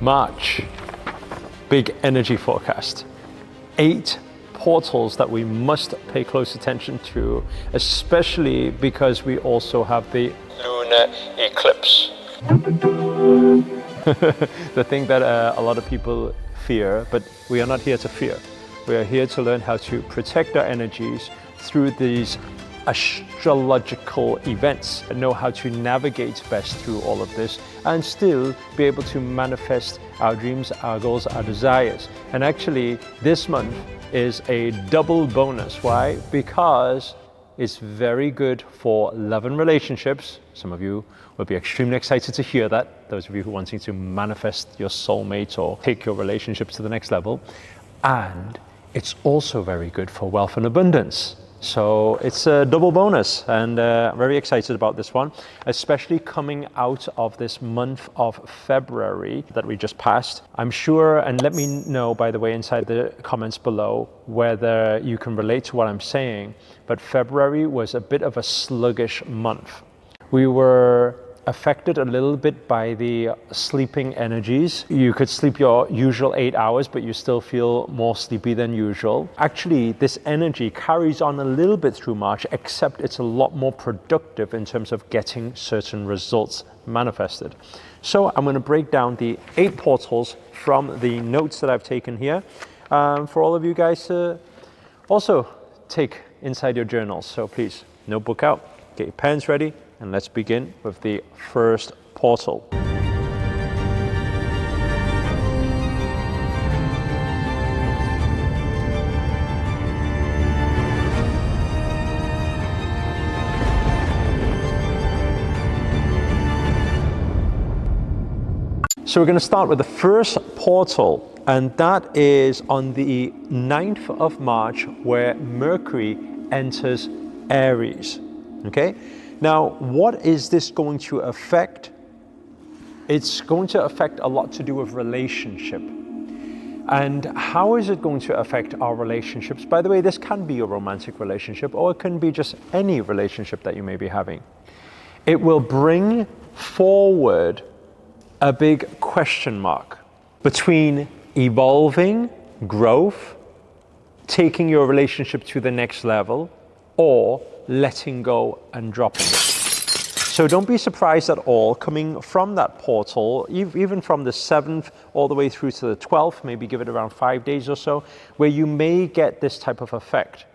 March, big energy forecast. 8 portals that we must pay close attention to, especially because we also have the lunar eclipse. The thing that a lot of people fear, but we are not here to fear. We are here to learn how to protect our energies through these astrological events and know how to navigate best through all of this and still be able to manifest our dreams, our goals, our desires. And actually, this month is a double bonus. Why? Because it's very good for love and relationships. Some of you will be extremely excited to hear that. Those of you who are wanting to manifest your soulmate or take your relationships to the next level. And it's also very good for wealth and abundance. So it's a double bonus, and I'm very excited about this one, especially coming out of this month of February that we just passed. I'm sure, and let me know, by the way, inside the comments below, whether you can relate to what I'm saying, but February was a bit of a sluggish month. We were affected a little bit by the sleeping energies. You could sleep your usual 8 hours, but you still feel more sleepy than usual. Actually, this energy carries on a little bit through March, except it's a lot more productive in terms of getting certain results manifested. So I'm going to break down the 8 portals from the notes that I've taken here for all of you guys to also take inside your journals. So please, notebook out, get your pens ready, and let's begin with the first portal. So we're going to start with the first portal, and that is on the 9th of March, where Mercury enters Aries. Okay? Now, what is this going to affect? It's going to affect a lot to do with relationship. And how is it going to affect our relationships? By the way, this can be a romantic relationship, or it can be just any relationship that you may be having. It will bring forward a big question mark between evolving, growth, taking your relationship to the next level, or letting go and dropping it. So don't be surprised at all coming from that portal, even from the 7th all the way through to the 12th, maybe give it around 5 days or so, where you may get this type of effect.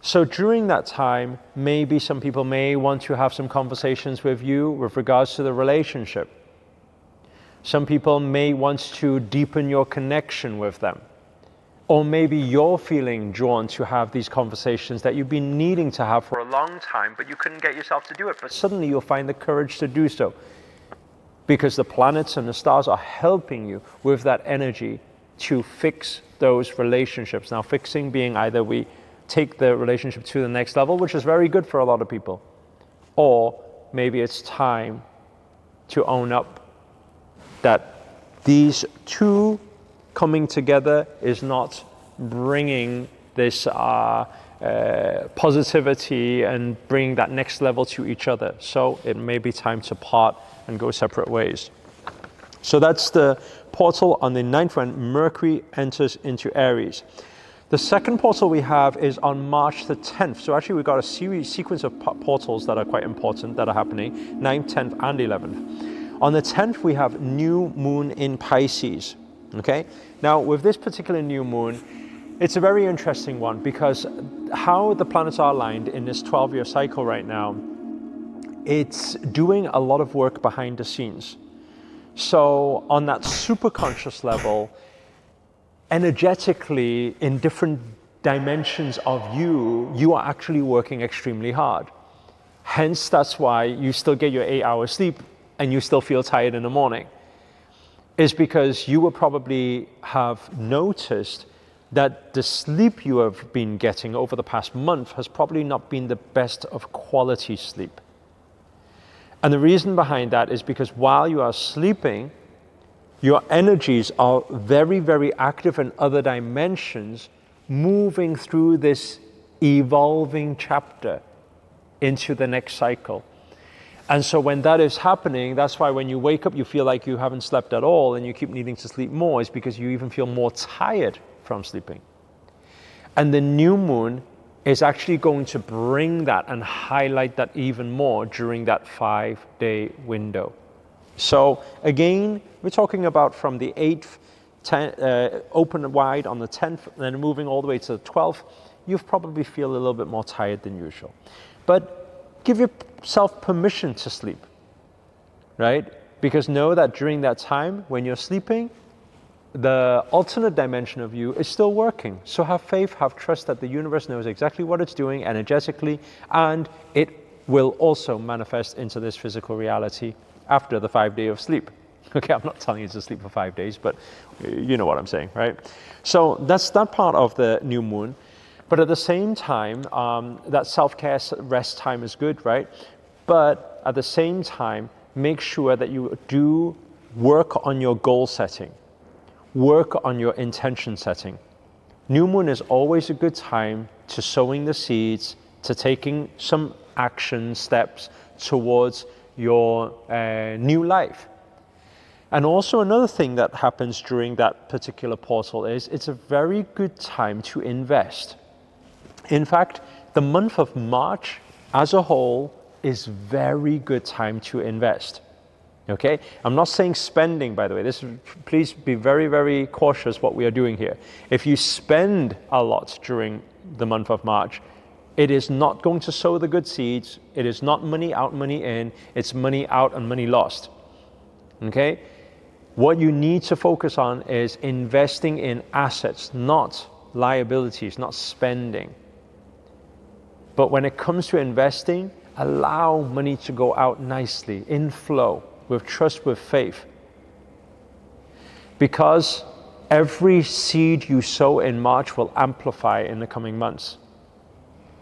So during that time, maybe some people may want to have some conversations with you with regards to the relationship. Some people may want to deepen your connection with them. Or maybe you're feeling drawn to have these conversations that you've been needing to have for a long time, but you couldn't get yourself to do it. But suddenly you'll find the courage to do so, because the planets and the stars are helping you with that energy to fix those relationships. Now, fixing being either we take the relationship to the next level, which is very good for a lot of people, or maybe it's time to own up that these two coming together is not bringing this positivity and bringing that next level to each other. So it may be time to part and go separate ways. So that's the portal on the 9th when Mercury enters into Aries. The second portal we have is on March the 10th. So actually we've got a sequence of portals that are quite important that are happening, 9th, 10th, and 11th. On the 10th, we have new moon in Pisces. Okay, now with this particular new moon, it's a very interesting one because how the planets are aligned in this 12-year cycle right now, it's doing a lot of work behind the scenes. So on that super conscious level, energetically in different dimensions of you are actually working extremely hard. Hence, that's why you still get your 8 hours sleep and you still feel tired in the morning. Is because you will probably have noticed that the sleep you have been getting over the past month has probably not been the best of quality sleep. And the reason behind that is because while you are sleeping, your energies are very, very active in other dimensions, moving through this evolving chapter into the next cycle. And so when that is happening, that's why when you wake up, you feel like you haven't slept at all and you keep needing to sleep more, is because you even feel more tired from sleeping. And the new moon is actually going to bring that and highlight that even more during that 5-day window. So again, we're talking about from the 8th, open wide on the 10th, and then moving all the way to the 12th, you probably feel a little bit more tired than usual. But give yourself permission to sleep, right? Because know that during that time, when you're sleeping, the alternate dimension of you is still working. So have faith, have trust that the universe knows exactly what it's doing energetically, and it will also manifest into this physical reality after the 5 days of sleep. Okay, I'm not telling you to sleep for 5 days, but you know what I'm saying, right? So that's that part of the new moon. But at the same time, that self-care rest time is good, right? But at the same time, make sure that you do work on your goal setting. Work on your intention setting. New moon is always a good time to sowing the seeds, to taking some action steps towards your new life. And also another thing that happens during that particular portal is it's a very good time to invest. In fact, the month of March as a whole is very good time to invest. Okay, I'm not saying spending, by the way. Please be very, very cautious what we are doing here. If you spend a lot during the month of March, it is not going to sow the good seeds. It is not money out, money in. It's money out and money lost. Okay, what you need to focus on is investing in assets, not liabilities, not spending. But when it comes to investing, allow money to go out nicely, in flow, with trust, with faith. Because every seed you sow in March will amplify in the coming months.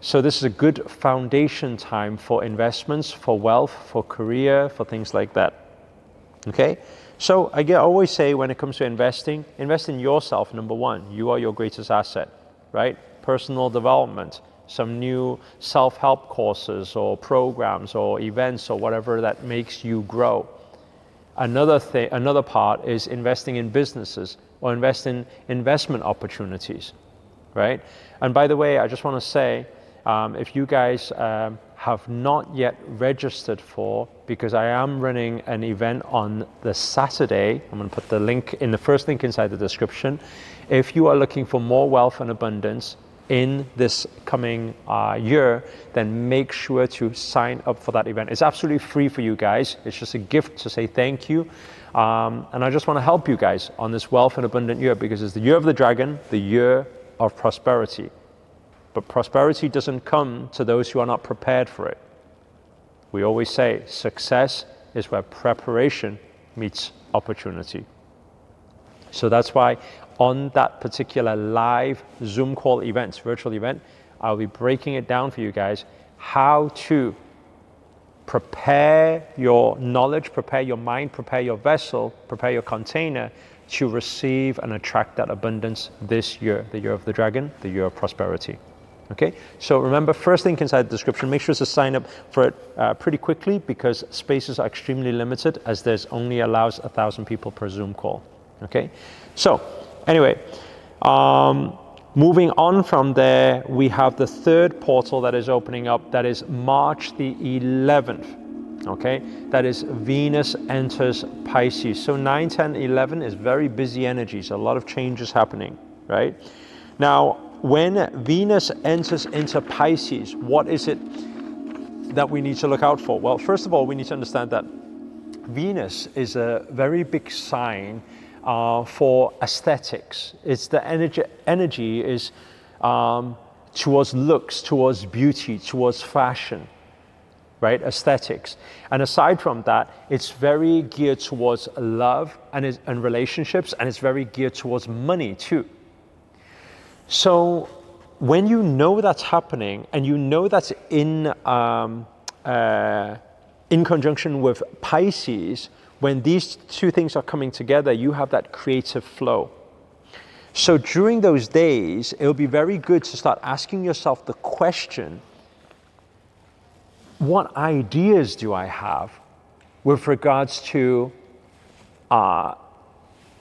So this is a good foundation time for investments, for wealth, for career, for things like that. Okay? So I always say when it comes to investing, invest in yourself, number one. You are your greatest asset, right? Personal development, some new self-help courses or programs or events or whatever that makes you grow. Another part is investing in businesses or invest in investment opportunities, right? And by the way, I just want to say, if you guys have not yet registered for, because I am running an event on the Saturday, I'm going to put the link in the first link inside the description. If you are looking for more wealth and abundance in this coming year, then make sure to sign up for that event. It's absolutely free for you guys. It's just a gift to say thank you. And I just want to help you guys on this wealth and abundant year, because it's the year of the dragon, the year of prosperity. But prosperity doesn't come to those who are not prepared for it. We always say success is where preparation meets opportunity. So that's why on that particular live Zoom call event, virtual event, I'll be breaking it down for you guys, how to prepare your knowledge, prepare your mind, prepare your vessel, prepare your container to receive and attract that abundance this year, the year of the dragon, the year of prosperity. Okay, so remember, first link inside the description, make sure to sign up for it pretty quickly, because spaces are extremely limited, as there's only allows 1,000 people per Zoom call. Okay, so anyway, moving on from there, we have the third portal that is opening up, that is March the 11th. Okay, that is Venus enters Pisces. So 9, 10, 11 is very busy energies, a lot of changes happening, right? Now, when Venus enters into Pisces, what is it that we need to look out for? Well, first of all, we need to understand that Venus is a very big sign for aesthetics. It's the energy is towards looks, towards beauty, towards fashion, right? Aesthetics. And aside from that, it's very geared towards love and relationships, and it's very geared towards money too. So when you know that's happening, and you know that's in conjunction with Pisces, when these two things are coming together, you have that creative flow. So during those days, it'll be very good to start asking yourself the question, what ideas do I have with regards to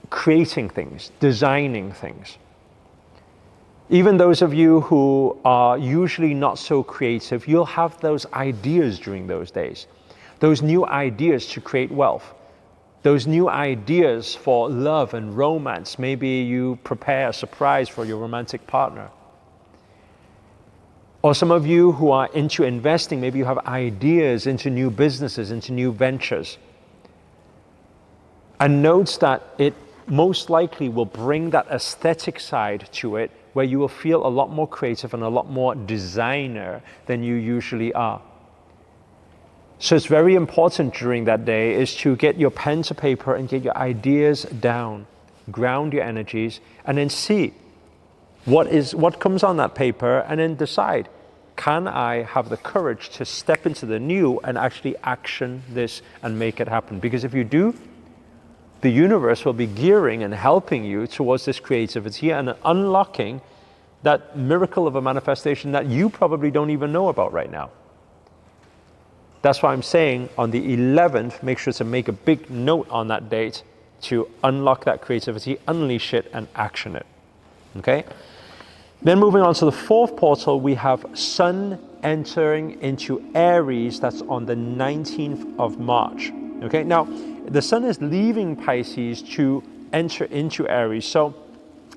creating things, designing things? Even those of you who are usually not so creative, you'll have those ideas during those days. Those new ideas to create wealth. Those new ideas for love and romance. Maybe you prepare a surprise for your romantic partner. Or some of you who are into investing, maybe you have ideas into new businesses, into new ventures. And notes that it most likely will bring that aesthetic side to it, where you will feel a lot more creative and a lot more designer than you usually are. So it's very important during that day is to get your pen to paper and get your ideas down, ground your energies, and then see what comes on that paper, and then decide, can I have the courage to step into the new and actually action this and make it happen? Because if you do, the universe will be gearing and helping you towards this creativity and unlocking that miracle of a manifestation that you probably don't even know about right now. That's why I'm saying on the 11th, make sure to make a big note on that date to unlock that creativity, unleash it, and action it. Okay? Then moving on to the fourth portal, we have Sun entering into Aries. That's on the 19th of March. Okay? Now, the Sun is leaving Pisces to enter into Aries. So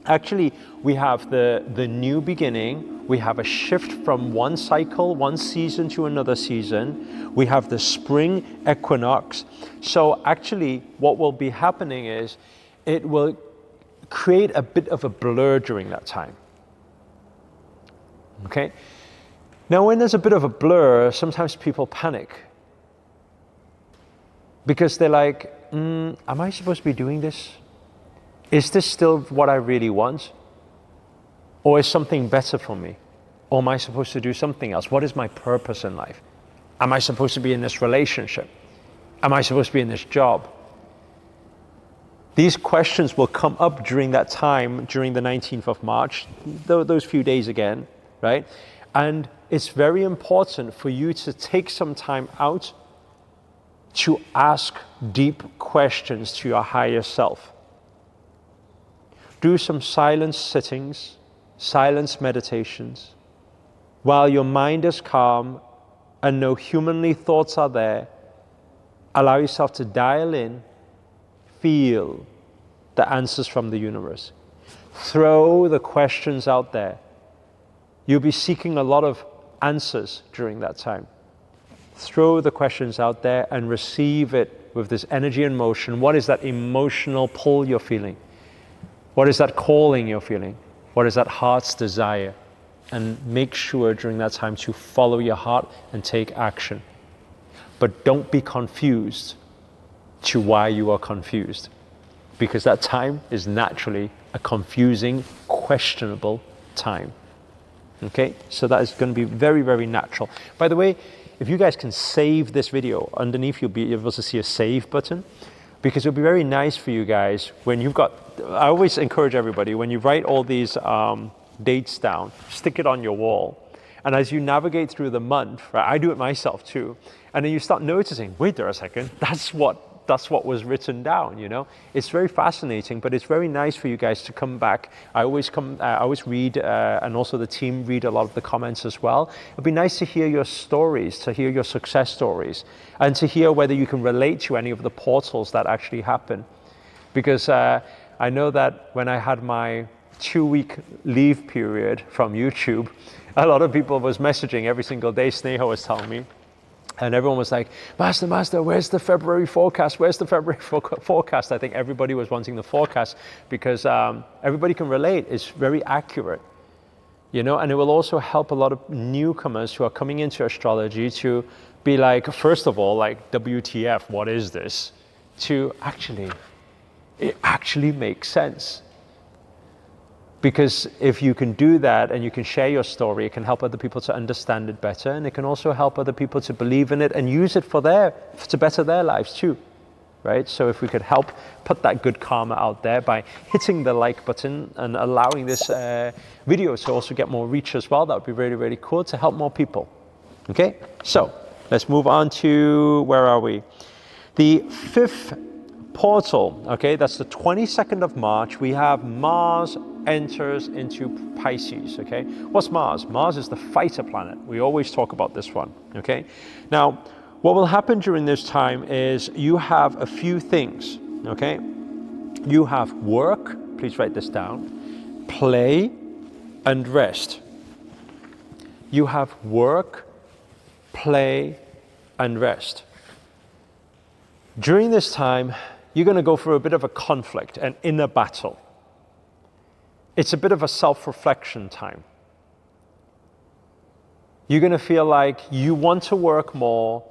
actually, we have the new beginning. We have a shift from one cycle, one season to another season. We have the spring equinox. So actually, what will be happening is it will create a bit of a blur during that time. Okay? Now, when there's a bit of a blur, sometimes people panic. Because they're like, am I supposed to be doing this? Is this still what I really want? Or is something better for me? Or am I supposed to do something else? What is my purpose in life? Am I supposed to be in this relationship? Am I supposed to be in this job? These questions will come up during that time, during the 19th of March, those few days again, right? And it's very important for you to take some time out to ask deep questions to your higher self. Do some silence sittings, silence meditations. While your mind is calm and no humanly thoughts are there, allow yourself to dial in, feel the answers from the universe. Throw the questions out there. You'll be seeking a lot of answers during that time. Throw the questions out there and receive it with this energy and motion. What is that emotional pull you're feeling? What is that calling you're feeling? What is that heart's desire? And make sure during that time to follow your heart and take action. But don't be confused to why you are confused, because that time is naturally a confusing, questionable time. Okay, so that is going to be very, very natural. By the way, if you guys can save this video, underneath you'll be able to see a save button, because it'll be very nice for you guys when you've got, I always encourage everybody, when you write all these dates down, stick it on your wall. And as you navigate through the month, right, I do it myself too, and then you start noticing, wait there a second, that's what was written down, you know? It's very fascinating, but it's very nice for you guys to come back. I always read, and also the team read a lot of the comments as well. It'd be nice to hear your stories, to hear your success stories, and to hear whether you can relate to any of the portals that actually happen. Because I know that when I had my 2-week leave period from YouTube, a lot of people was messaging every single day, Sneha was telling me. And everyone was like, Master, where's the February forecast? Where's the February forecast? I think everybody was wanting the forecast because everybody can relate. It's very accurate, you know, and it will also help a lot of newcomers who are coming into astrology to be like, first of all, like, WTF, what is this? To actually, it actually makes sense. Because if you can do that and you can share your story, it can help other people to understand it better, and it can also help other people to believe in it and use it to better their lives too, right? So if we could help put that good karma out there by hitting the like button and allowing this video to also get more reach as well, that would be really, really cool to help more people. Okay, so let's move on to, where are we? The 5th portal, okay, that's the 22nd of March. We have Mars enters into Pisces, okay? What's Mars? Mars is the fighter planet. We always talk about this one, okay? Now, what will happen during this time is you have a few things, okay? You have work, please write this down, play and rest. You have work, play and rest. During this time, you're going to go through a bit of a conflict, an inner battle. It's a bit of a self-reflection time. You're going to feel like you want to work more,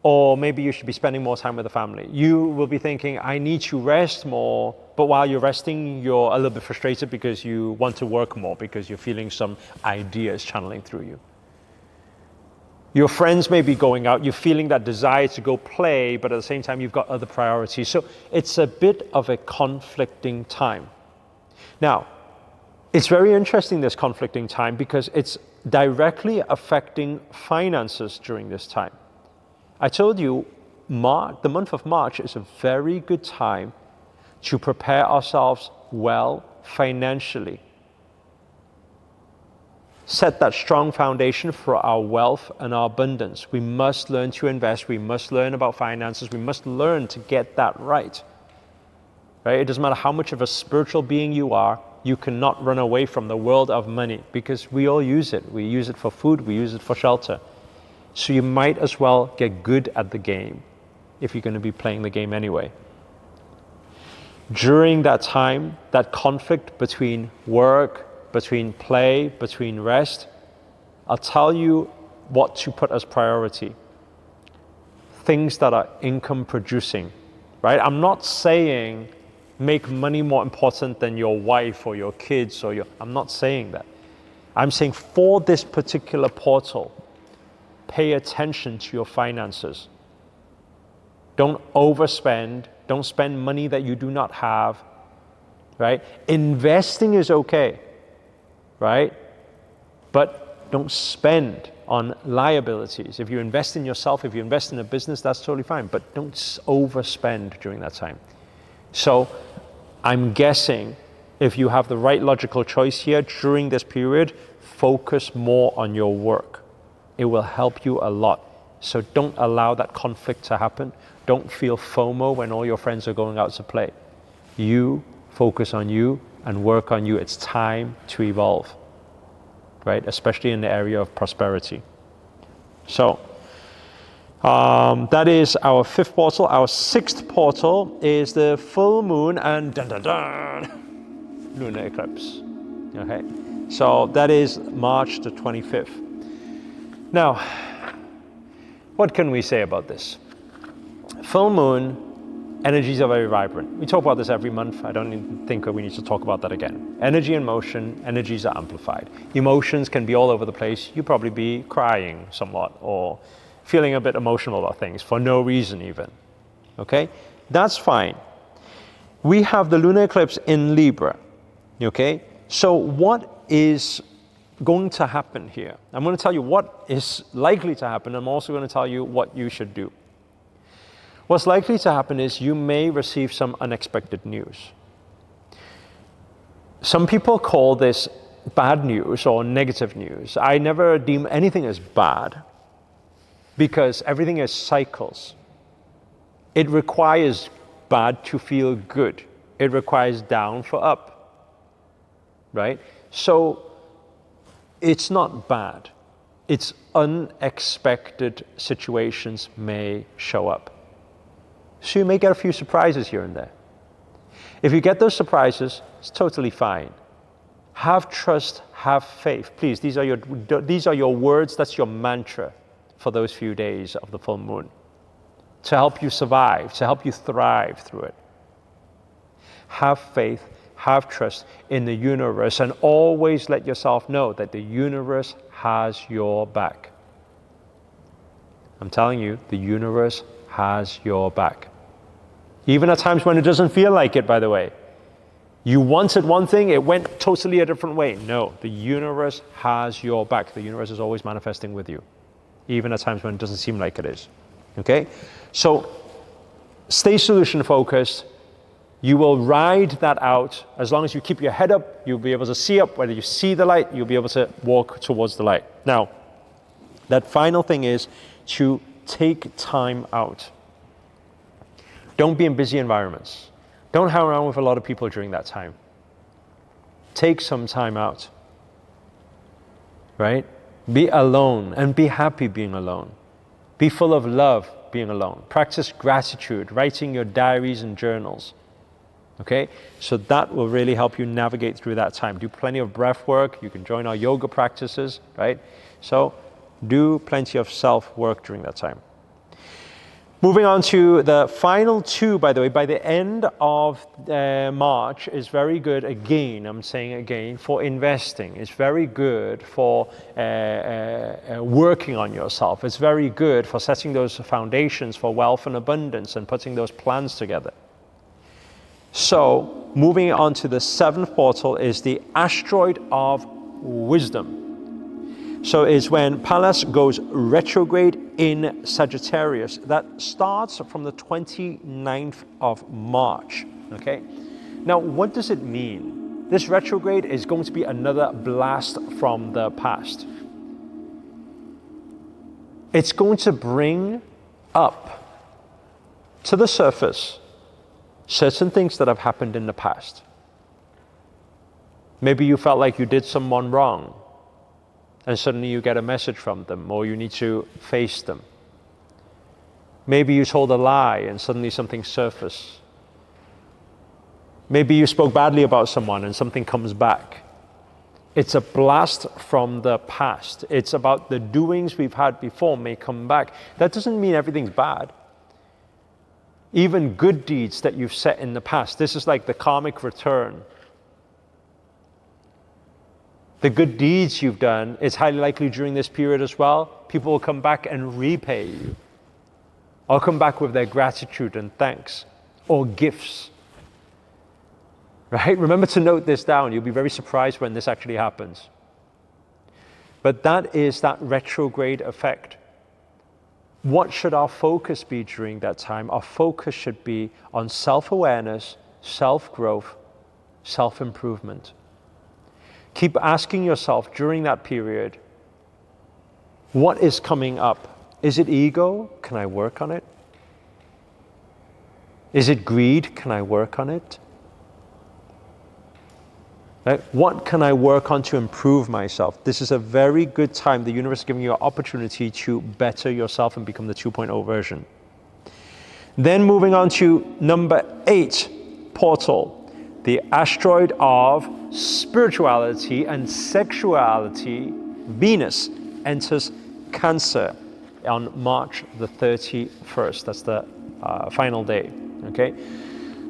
or maybe you should be spending more time with the family. You will be thinking, I need to rest more, but while you're resting, you're a little bit frustrated because you want to work more, because you're feeling some ideas channeling through you. Your friends may be going out, you're feeling that desire to go play, but at the same time, you've got other priorities. So it's a bit of a conflicting time. Now, it's very interesting, this conflicting time, because it's directly affecting finances during this time. I told you, the month of March is a very good time to prepare ourselves well financially. Set that strong foundation for our wealth and our abundance. We must learn to invest. We must learn about finances. We must learn to get that right. Right? It doesn't matter how much of a spiritual being you are, you cannot run away from the world of money, because we all use it. We use it for food. We use it for shelter. So you might as well get good at the game if you're going to be playing the game anyway. During that time, that conflict between work, between play, between rest, I'll tell you what to put as priority. Things that are income producing, right? I'm not saying make money more important than your wife or your kids I'm not saying that. I'm saying for this particular portal, pay attention to your finances. Don't overspend. Don't spend money that you do not have, right? Investing is okay, right? But don't spend on liabilities. If you invest in yourself, if you invest in a business, that's totally fine, but don't overspend during that time. So I'm guessing if you have the right logical choice here during this period, focus more on your work. It will help you a lot. So don't allow that conflict to happen. Don't feel FOMO when all your friends are going out to play. You focus on you and work on you. It's time to evolve, right? Especially in the area of prosperity. So that is our 5th portal. Our 6th portal is the full moon and lunar eclipse. Okay, so that is March the 25th. Now, what can we say about this? Full moon energies are very vibrant. We talk about this every month. I don't even think we need to talk about that again. Energy and motion, energies are amplified. Emotions can be all over the place. You'll probably be crying somewhat or feeling a bit emotional about things for no reason even. Okay? That's fine. We have the lunar eclipse in Libra. Okay? So what is going to happen here? I'm going to tell you what is likely to happen. I'm also going to tell you what you should do. What's likely to happen is you may receive some unexpected news. Some people call this bad news or negative news. I never deem anything as bad because everything is cycles. It requires bad to feel good. It requires down for up, right? So it's not bad. It's unexpected situations may show up. So you may get a few surprises here and there. If you get those surprises, it's totally fine. Have trust, have faith. Please, these are your words, that's your mantra for those few days of the full moon. To help you survive, to help you thrive through it. Have faith, have trust in the universe, and always let yourself know that the universe has your back. I'm telling you, the universe has your back. Even at times when it doesn't feel like it, by the way. You wanted one thing, it went totally a different way. No, the universe has your back. The universe is always manifesting with you. even at times when it doesn't seem like it is. Okay? So stay solution focused. You will ride that out. As long as you keep your head up, you'll be able to see up. Whether you see the light, you'll be able to walk towards the light. Now, that final thing is to take time out. Don't be in busy environments. Don't hang around with a lot of people during that time. Take some time out. Right? Be alone and be happy being alone. Be full of love being alone. Practice gratitude, writing your diaries and journals. Okay? So that will really help you navigate through that time. Do plenty of breath work. You can join our yoga practices, right? So do plenty of self-work during that time. Moving on to the final two, by the way, by the end of March is very good, again, I'm saying again, for investing. It's very good for working on yourself. It's very good for setting those foundations for wealth and abundance and putting those plans together. So, moving on to the seventh portal is the asteroid of wisdom. So it's when Pallas goes retrograde in Sagittarius. That starts from the 29th of March, okay? Now, what does it mean? This retrograde is going to be another blast from the past. It's going to bring up to the surface certain things that have happened in the past. Maybe you felt like you did someone wrong, and suddenly you get a message from them, or you need to face them. Maybe you told a lie and suddenly something surfaces. Maybe you spoke badly about someone and something comes back. It's a blast from the past. It's about the doings we've had before may come back. That doesn't mean everything's bad. Even good deeds that you've set in the past. This is like the karmic return. The good deeds you've done, it's highly likely during this period as well, people will come back and repay you. Or come back with their gratitude and thanks, or gifts. Right? Remember to note this down. You'll be very surprised when this actually happens. But that is that retrograde effect. What should our focus be during that time? Our focus should be on self-awareness, self-growth, self-improvement. Keep asking yourself during that period, what is coming up? Is it ego? Can I work on it? Is it greed? Can I work on it? Right? What can I work on to improve myself? This is a very good time. The universe is giving you an opportunity to better yourself and become the 2.0 version. Then moving on to number 8 portal. The asteroid of spirituality and sexuality, Venus, enters Cancer on March the 31st. That's the final day, okay?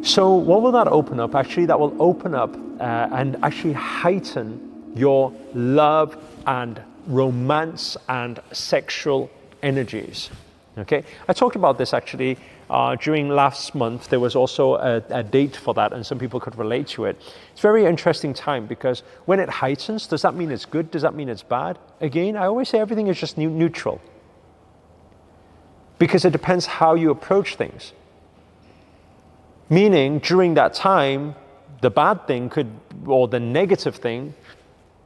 So what will that open up? Actually, that will open up and actually heighten your love and romance and sexual energies, okay? I talked about this actually during last month. There was also a date for that, and some people could relate to it. It's a very interesting time because when it heightens, does that mean it's good? Does that mean it's bad? Again, I always say everything is just neutral because it depends how you approach things. Meaning, during that time, the bad thing could, or the negative thing,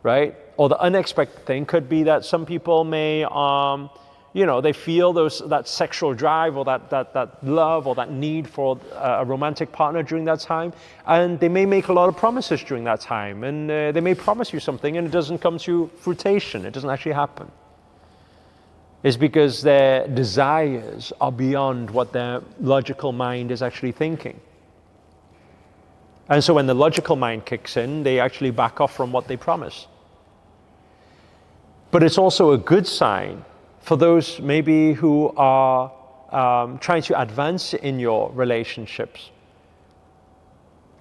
right, or the unexpected thing could be that some people may they feel that sexual drive or that love or that need for a romantic partner during that time, and they may make a lot of promises during that time, and they may promise you something and it doesn't come to fruition, it doesn't actually happen. It's because their desires are beyond what their logical mind is actually thinking. And so when the logical mind kicks in, they actually back off from what they promise. But it's also a good sign for those maybe who are trying to advance in your relationships,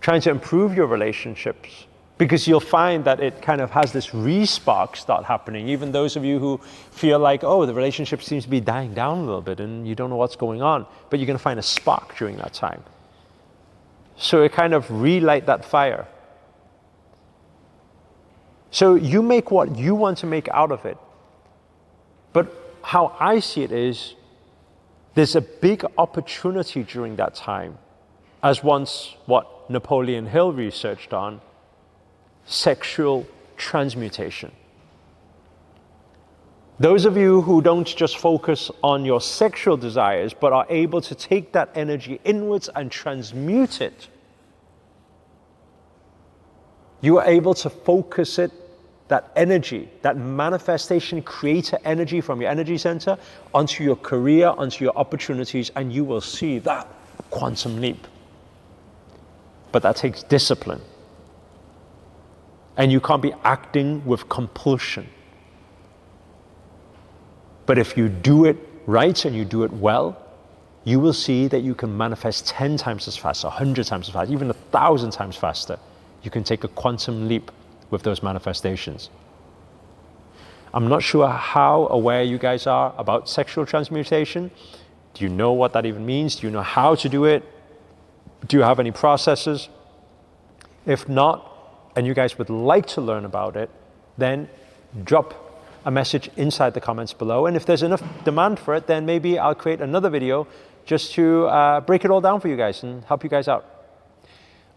trying to improve your relationships, because you'll find that it kind of has this re-spark start happening. Even those of you who feel like, oh, the relationship seems to be dying down a little bit and you don't know what's going on, but you're going to find a spark during that time. So it kind of relight that fire. So you make what you want to make out of it. But how I see it is, there's a big opportunity during that time, as once what Napoleon Hill researched on, sexual transmutation. Those of you who don't just focus on your sexual desires, but are able to take that energy inwards and transmute it, you are able to focus it, that energy, that manifestation creator energy from your energy center onto your career, onto your opportunities, and you will see that quantum leap. But that takes discipline. And you can't be acting with compulsion. But if you do it right and you do it well, you will see that you can manifest 10 times as fast, 100 times as fast, even 1,000 times faster. You can take a quantum leap with those manifestations. I'm not sure how aware you guys are about sexual transmutation. Do you know what that even means? Do you know how to do it? Do you have any processes? If not, and you guys would like to learn about it, then drop a message inside the comments below. And if there's enough demand for it, then maybe I'll create another video just to break it all down for you guys and help you guys out.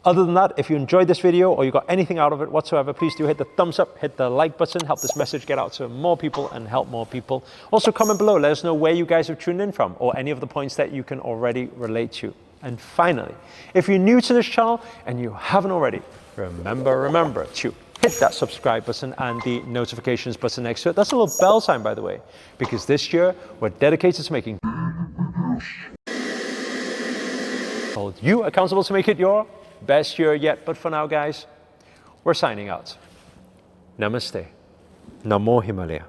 Other than that, if you enjoyed this video or you got anything out of it whatsoever, please do hit the thumbs up, hit the like button, help this message get out to more people and help more people. Also comment below, let us know where you guys have tuned in from or any of the points that you can already relate to. And finally, if you're new to this channel and you haven't already, remember to hit that subscribe button and the notifications button next to it. That's a little bell sign, by the way, because this year we're dedicated to making hold you accountable to make it your best year yet. But for now, guys, we're signing out. Namaste. Namo Himalaya.